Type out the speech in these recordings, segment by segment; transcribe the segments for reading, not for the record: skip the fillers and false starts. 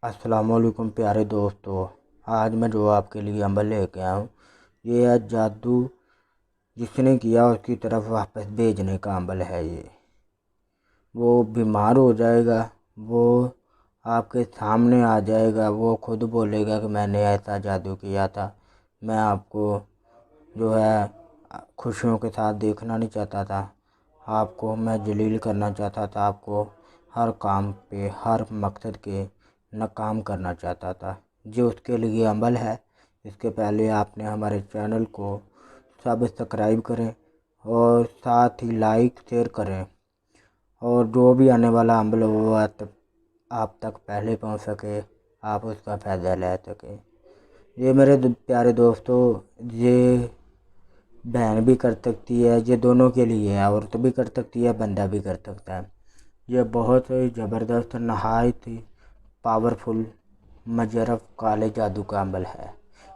अस्सलाम वालेकुम प्यारे दोस्तों। आज मैं जो आपके लिए अमल लेके आया हूँ, ये है जादू जिसने किया उसकी तरफ वापस भेजने का अमल है। ये वो बीमार हो जाएगा, वो आपके सामने आ जाएगा, वो खुद बोलेगा कि मैंने ऐसा जादू किया था, मैं आपको जो है खुशियों के साथ देखना नहीं चाहता था, आपको मैं जलील करना चाहता था, आपको हर काम पे हर मकसद के नाकाम करना चाहता था। जो उसके लिए अमल है, इसके पहले आपने हमारे चैनल को सब्सक्राइब करें और साथ ही लाइक शेयर करें, और जो भी आने वाला अमल हो वो आप तक पहले पहुंच सके, आप उसका फ़ायदा ले सकें। ये मेरे प्यारे दोस्तों, ये बहन भी कर सकती है, ये दोनों के लिए है, औरत भी कर सकती है, बंदा भी कर सकता है। ये बहुत ही ज़बरदस्त नहायत ही पावरफुल मजरफ काले जादू का अमल है।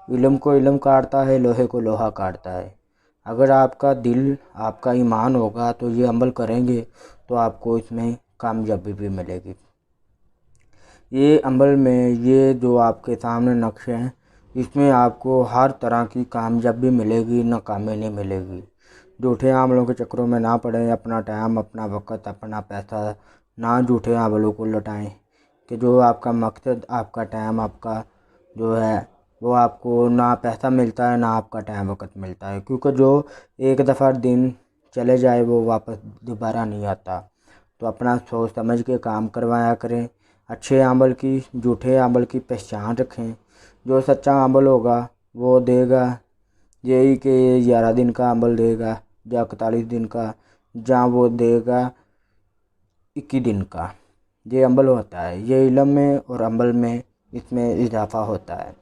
इल्म को इल्म काटता है, लोहे को लोहा काटता है। अगर आपका दिल आपका ईमान होगा तो ये अमल करेंगे तो आपको इसमें कामयाबी भी मिलेगी। ये अमल में ये जो आपके सामने नक्शे हैं, इसमें आपको हर तरह की कामयाबी मिलेगी, नाकामी नहीं मिलेगी। झूठे अमलों के चक्करों में ना पड़ें, अपना टाइम अपना वक़्त अपना पैसा ना झूठे अमलों को लौटाएं कि जो आपका मकसद आपका टाइम आपका जो है वो आपको ना पैसा मिलता है ना आपका टाइम वक़्त मिलता है, क्योंकि जो एक दफ़ा दिन चले जाए वो वापस दोबारा नहीं आता। तो अपना सोच समझ के काम करवाया करें। अच्छे अमल की झूठे अमल की पहचान रखें। जो सच्चा अमल होगा वो देगा, यही कि 11 दिन का अमल देगा या 41 दिन का, जहाँ वो देगा 21 दिन का। ये अमल होता है, ये इल्म में और अमल में इसमें इजाफा होता है।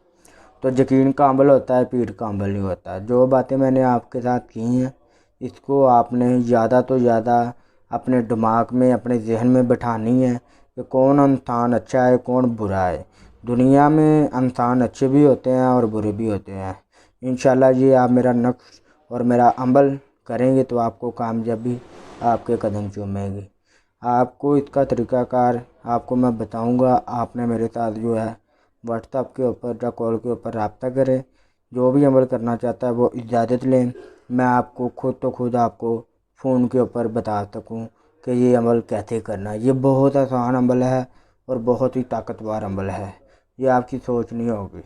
तो यकीन का अमल होता है, पीर का अमल नहीं होता। जो बातें मैंने आपके साथ की हैं, इसको आपने ज़्यादा तो ज़्यादा अपने दिमाग में अपने जहन में बिठानी है कि कौन इंसान अच्छा है कौन बुरा है। दुनिया में इंसान अच्छे भी होते हैं और बुरे भी होते हैं। इंशाल्लाह ये आप मेरा नक्श और मेरा अमल करेंगे तो आपको कामयाबी आपके कदम चूमेगी। आपको इसका तरीक़ाकार आपको मैं बताऊंगा। आपने मेरे साथ जो है व्हाट्सएप के ऊपर या कॉल के ऊपर रब्ता करें। जो भी अमल करना चाहता है वो इजाज़त लें, मैं आपको खुद आपको फ़ोन के ऊपर बता सकूं कि ये अमल कैसे करना है। ये बहुत आसान अमल है और बहुत ही ताकतवर अमल है, ये आपकी सोच नहीं होगी।